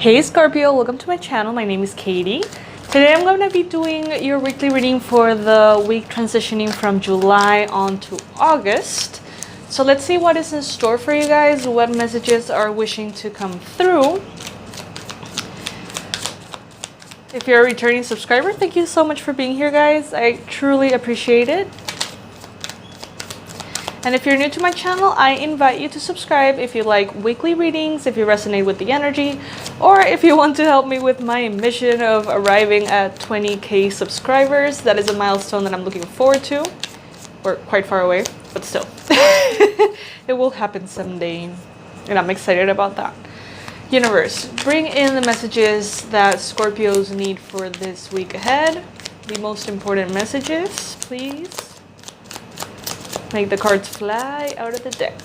Hey Scorpio, welcome to my channel. My name is Katie. Today I'm going to be doing your weekly reading for the week transitioning from July on to August. So let's see what is in store for you guys, what messages are wishing to come through. If you're a returning subscriber, thank you so much for being here, guys. I truly appreciate it. And if you're new to my channel, I invite you to subscribe if you like weekly readings, if you resonate with the energy, or if you want to help me with my mission of arriving at 20K subscribers. That is a milestone that I'm looking forward to. We're quite far away, but still. It will happen someday, and I'm excited about that. Universe, bring in the messages that Scorpios need for this week ahead. The most important messages, please. Make the cards fly out of the deck.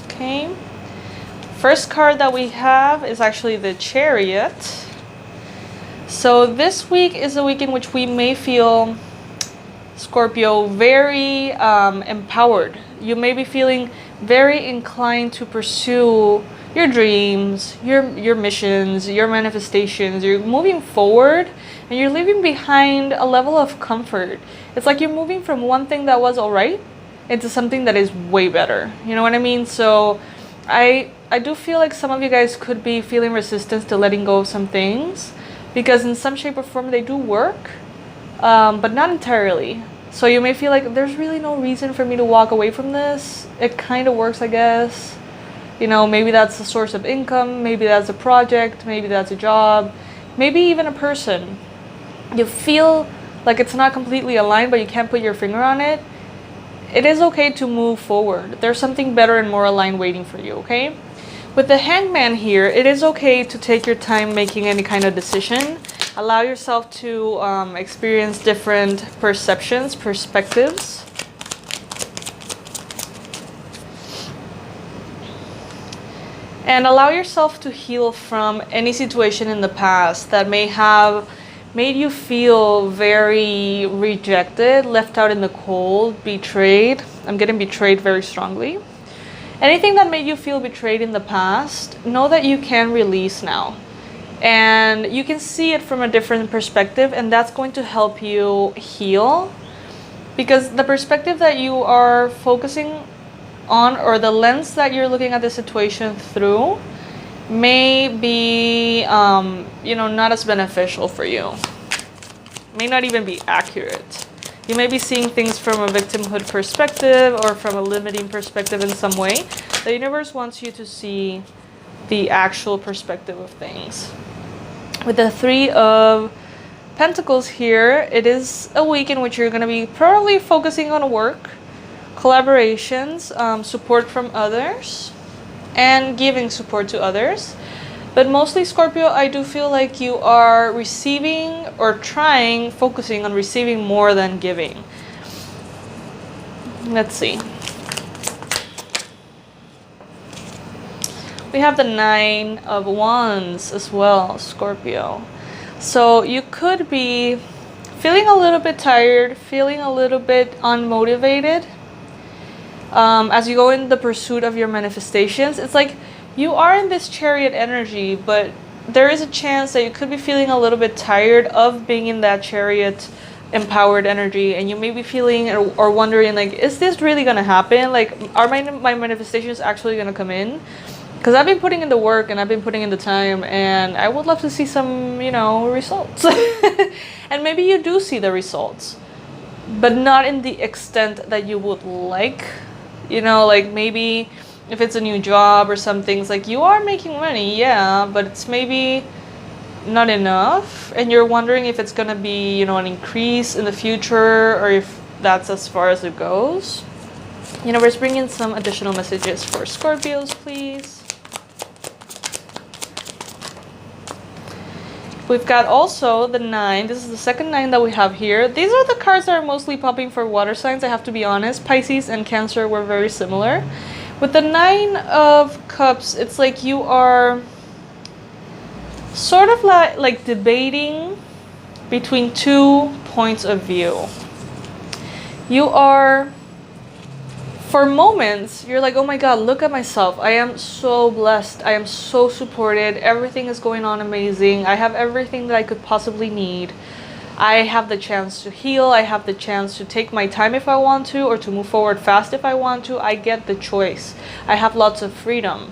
Okay. First card that we have is actually the Chariot. So this week is a week in which we may feel, Scorpio, very empowered. You may be feeling very inclined to pursue your dreams, your missions, your manifestations. You're moving forward and you're leaving behind a level of comfort. It's like you're moving from one thing that was alright into something that is way better. You know what I mean? So I do feel like some of you guys could be feeling resistance to letting go of some things, because in some shape or form they do work, but not entirely. So you may feel like there's really no reason for me to walk away from this. It kind of works, I guess. You know, maybe that's a source of income, maybe that's a project, maybe that's a job, maybe even a person. You feel like it's not completely aligned, but you can't put your finger on it. It is okay to move forward. There's something better and more aligned waiting for you, okay? With the Hangman here, it is okay to take your time making any kind of decision. Allow yourself to experience different perceptions, perspectives. And allow yourself to heal from any situation in the past that may have made you feel very rejected, left out in the cold, betrayed. I'm getting betrayed very strongly. Anything that made you feel betrayed in the past, know that you can release now. And you can see it from a different perspective, and that's going to help you heal. Because the perspective that you are focusing on, or the lens that you're looking at the situation through, may be, not as beneficial for you. May not even be accurate. You may be seeing things from a victimhood perspective or from a limiting perspective in some way. The universe wants you to see the actual perspective of things. With the Three of Pentacles here, it is a week in which you're going to be probably focusing on work, collaborations, support from others, and giving support to others. But mostly, Scorpio, I do feel like you are receiving or focusing on receiving more than giving. Let's see. We have the Nine of Wands as well, Scorpio. So you could be feeling a little bit tired, feeling a little bit unmotivated. As you go in the pursuit of your manifestations. It's like you are in this Chariot energy, but there is a chance that you could be feeling a little bit tired of being in that Chariot empowered energy, and you may be feeling or wondering, like, is this really gonna happen? Like, are my manifestations actually gonna come in? Because I've been putting in the work and I've been putting in the time, and I would love to see some, results. And maybe you do see the results, but not in the extent that you would like. Like maybe if it's a new job or something, it's like you are making money, yeah, but it's maybe not enough, and you're wondering if it's gonna be, an increase in the future, or if that's as far as it goes. Universe, bring in some additional messages for Scorpios, please. We've got also the 9. This is the second 9 that we have here. These are the cards that are mostly popping for water signs, I have to be honest. Pisces and Cancer were very similar. With the 9 of Cups, it's like you are sort of like debating between two points of view. You are For moments, you're like, oh my God, look at myself. I am so blessed. I am so supported. Everything is going on amazing. I have everything that I could possibly need. I have the chance to heal. I have the chance to take my time if I want to, or to move forward fast if I want to. I get the choice. I have lots of freedom.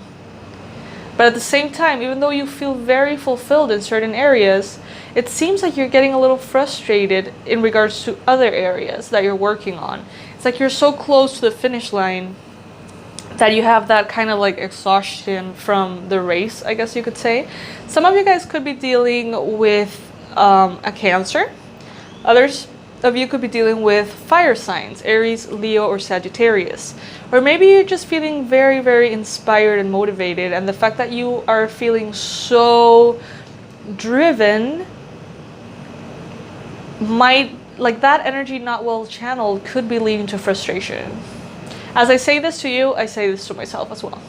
But at the same time, even though you feel very fulfilled in certain areas, it seems like you're getting a little frustrated in regards to other areas that you're working on. It's like you're so close to the finish line that you have that kind of like exhaustion from the race, I guess you could say. Some of you guys could be dealing with a Cancer. Others of you could be dealing with fire signs, Aries, Leo, or Sagittarius. Or maybe you're just feeling very, very inspired and motivated, and the fact that you are feeling so driven might, like that energy not well channeled could be leading to frustration. As I say this to you, I say this to myself as well.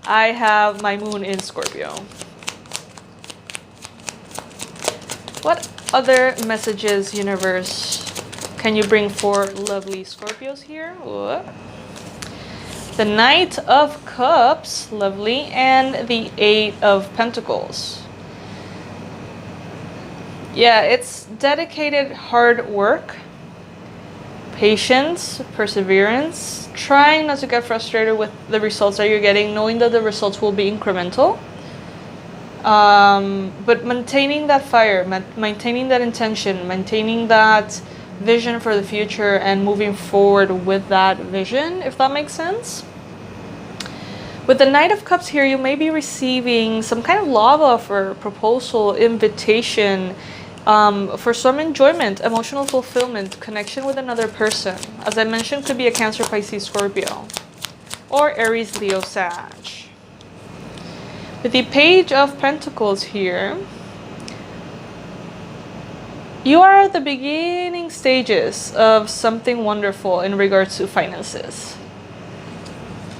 I have my moon in Scorpio. What other messages, universe, can you bring for lovely Scorpios here? Whoa. The Knight of Cups, lovely, and the Eight of Pentacles. Yeah, it's dedicated hard work, patience, perseverance, trying not to get frustrated with the results that you're getting, knowing that the results will be incremental. But maintaining that fire, maintaining that intention, maintaining that vision for the future, and moving forward with that vision, if that makes sense. With the Knight of Cups here, you may be receiving some kind of love offer, proposal, invitation, for some enjoyment, emotional fulfillment, connection with another person. As I mentioned, could be a Cancer, Pisces, Scorpio, or Aries, Leo, Sag. With the Page of Pentacles here, you are at the beginning stages of something wonderful in regards to finances.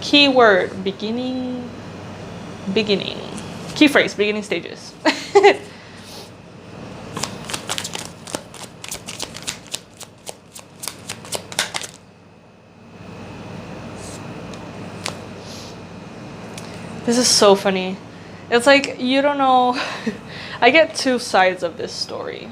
Key word, beginning. Key phrase, beginning stages. This is so funny. It's like, you don't know. I get two sides of this story.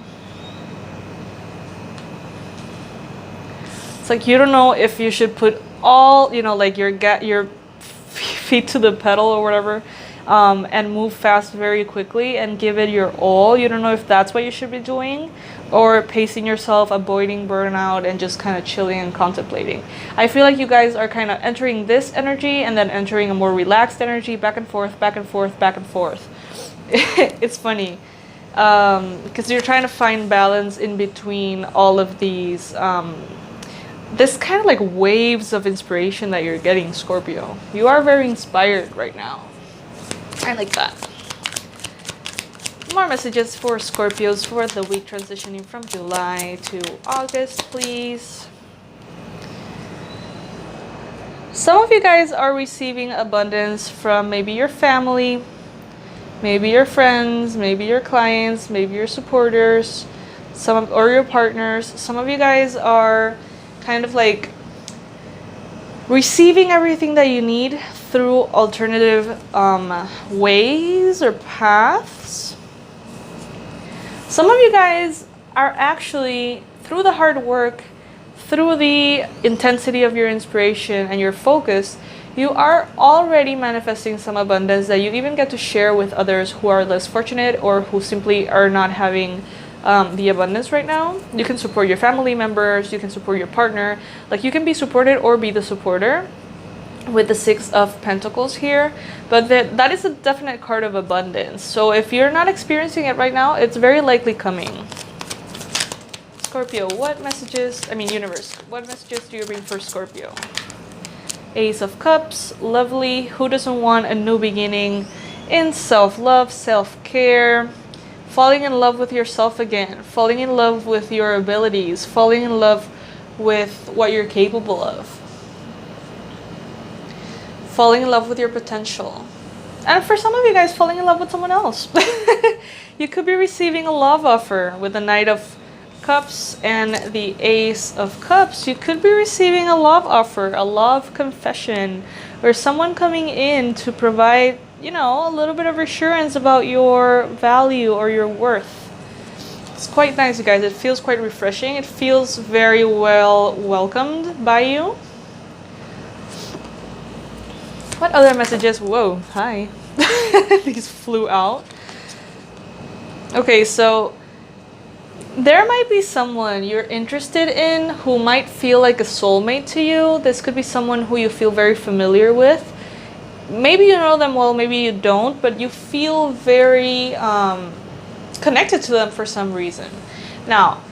It's like, you don't know if you should put all, you know, like your feet to the pedal or whatever, and move fast very quickly and give it your all. You don't know if that's what you should be doing, or pacing yourself, avoiding burnout, and just kind of chilling and contemplating. I feel like you guys are kind of entering this energy and then entering a more relaxed energy, back and forth, back and forth, back and forth. It's funny, because you're trying to find balance in between all of these, this kind of like waves of inspiration that you're getting, Scorpio. You are very inspired right now. I like that. More messages for Scorpios for the week transitioning from July to August, please. Some of you guys are receiving abundance from maybe your family, maybe your friends, maybe your clients, maybe your supporters, or your partners. Some of you guys are kind of like receiving everything that you need through alternative ways or paths. Some of you guys are actually, through the hard work, through the intensity of your inspiration and your focus, you are already manifesting some abundance that you even get to share with others who are less fortunate or who simply are not having the abundance right now. You can support your family members, you can support your partner, like you can be supported or be the supporter with the Six of Pentacles here. But that is a definite card of abundance. So if you're not experiencing it right now, it's very likely coming. Scorpio, what messages, universe, what messages do you bring for Scorpio? Ace of Cups, lovely. Who doesn't want a new beginning in self-love, self-care, falling in love with yourself again, falling in love with your abilities, falling in love with what you're capable of, falling in love with your potential. And for some of you guys, falling in love with someone else. You could be receiving a love offer with the Knight of Cups and the Ace of Cups, you could be receiving a love offer, a love confession, or someone coming in to provide, you know, a little bit of assurance about your value or your worth. It's quite nice, you guys. It feels quite refreshing. It feels very well welcomed by you. What other messages? Whoa, hi. These flew out. Okay, so there might be someone you're interested in who might feel like a soulmate to you. This could be someone who you feel very familiar with. Maybe you know them well, maybe you don't, but you feel very connected to them for some reason. Now,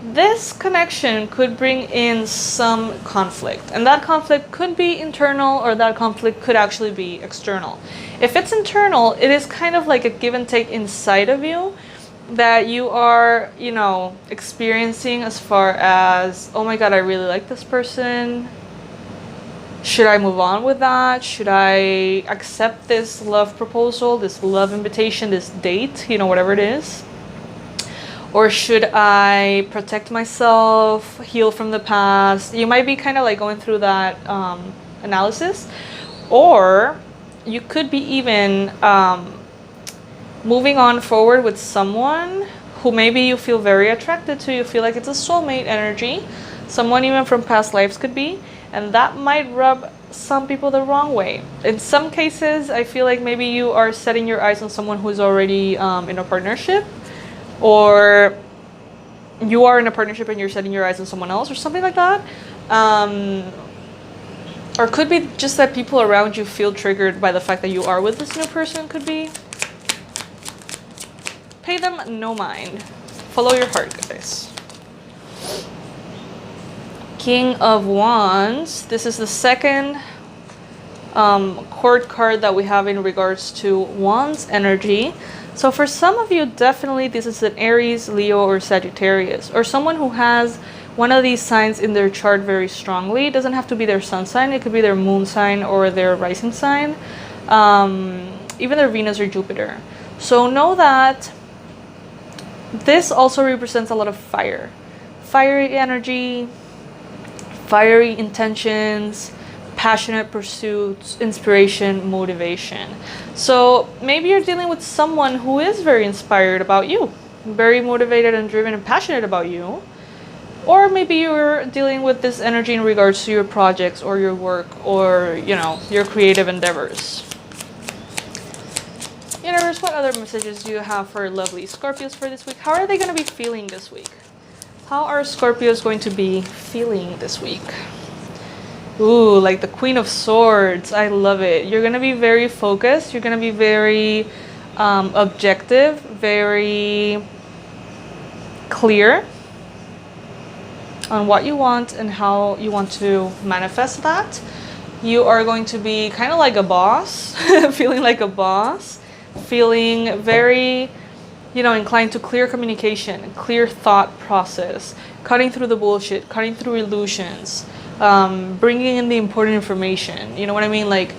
this connection could bring in some conflict, and that conflict could be internal, or that conflict could actually be external. If it's internal, it is kind of like a give and take inside of you that you are, you know, experiencing, as far as, oh my god, I really like this person. Should I move on with that? Should I accept this love proposal, this love invitation, this date, you know, whatever it is? Or should I protect myself, heal from the past? You might be kind of like going through that analysis. Or you could be even moving on forward with someone who maybe you feel very attracted to. You feel like it's a soulmate energy. Someone even from past lives could be. And that might rub some people the wrong way. In some cases, I feel like maybe you are setting your eyes on someone who's already in a partnership. Or you are in a partnership and you're setting your eyes on someone else, or something like that. Or could be just that people around you feel triggered by the fact that you are with this new person, could be. Pay them no mind. Follow your heart, guys. King of Wands. This is the second court card that we have in regards to Wands energy. So for some of you, definitely this is an Aries, Leo, or Sagittarius, or someone who has one of these signs in their chart very strongly. It doesn't have to be their sun sign. It could be their moon sign or their rising sign, even their Venus or Jupiter. So know that this also represents a lot of fire. Fiery energy, fiery intentions, passionate pursuits, inspiration, motivation. So maybe you're dealing with someone who is very inspired about you, very motivated and driven and passionate about you. Or maybe you're dealing with this energy in regards to your projects or your work, or, you know, your creative endeavors. Universe, what other messages do you have for lovely Scorpios for this week? How are they going to be feeling this week? How are Scorpios going to be feeling this week? Ooh, like the Queen of Swords. I love it. You're going to be very focused. You're going to be very objective, very clear on what you want and how you want to manifest that. You are going to be kind of like a boss, feeling like a boss, feeling very, you know, inclined to clear communication, clear thought process, cutting through the bullshit, cutting through illusions, bringing in the important information. You know what I mean? Like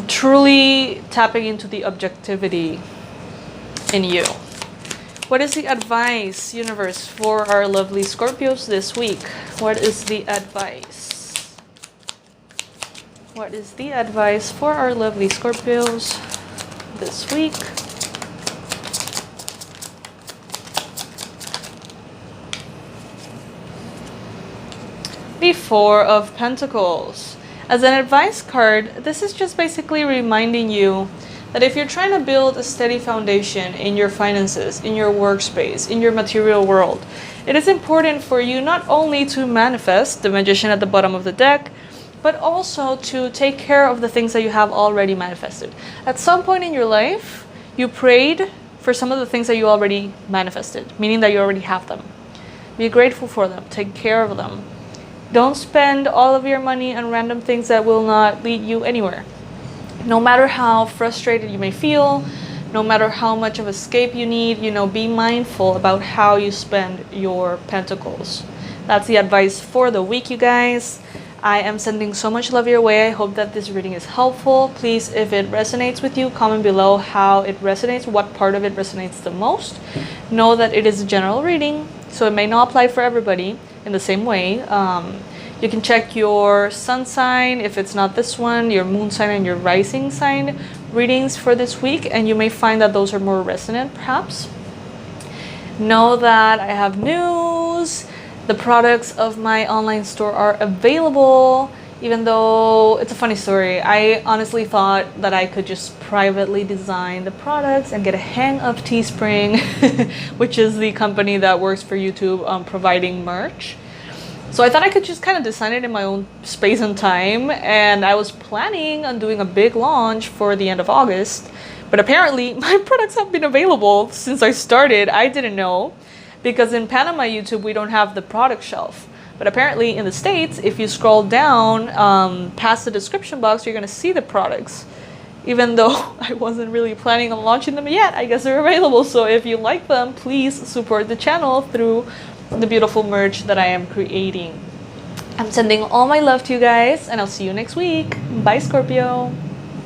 truly tapping into the objectivity in you. What is the advice, universe, for our lovely Scorpios this week? What is the advice? What is the advice for our lovely Scorpios this week? The Four of Pentacles. As an advice card, this is just basically reminding you that if you're trying to build a steady foundation in your finances, in your workspace, in your material world, it is important for you not only to manifest the Magician at the bottom of the deck, but also to take care of the things that you have already manifested. At some point in your life, you prayed for some of the things that you already manifested, meaning that you already have them. Be grateful for them. Take care of them. Don't spend all of your money on random things that will not lead you anywhere. No matter how frustrated you may feel, no matter how much of escape you need, you know, be mindful about how you spend your pentacles. That's the advice for the week, you guys. I am sending so much love your way. I hope that this reading is helpful. Please, if it resonates with you, comment below how it resonates, what part of it resonates the most. Know that it is a general reading. So it may not apply for everybody in the same way. You can check your sun sign, if it's not this one, your moon sign and your rising sign readings for this week, and you may find that those are more resonant perhaps. Know that I have news. The products of my online store are available, even though it's a funny story. I honestly thought that I could just privately design the products and get a hang of Teespring, which is the company that works for YouTube providing merch. So I thought I could just kind of design it in my own space and time, and I was planning on doing a big launch for the end of August, but apparently my products have been available since I started. I didn't know, because in Panama YouTube we don't have the product shelf, but apparently in the States, if you scroll down past the description box, you're going to see the products. Even though I wasn't really planning on launching them yet, I guess they're available. So if you like them, please support the channel through the beautiful merch that I am creating. I'm sending all my love to you guys, and I'll see you next week. Bye, Scorpio.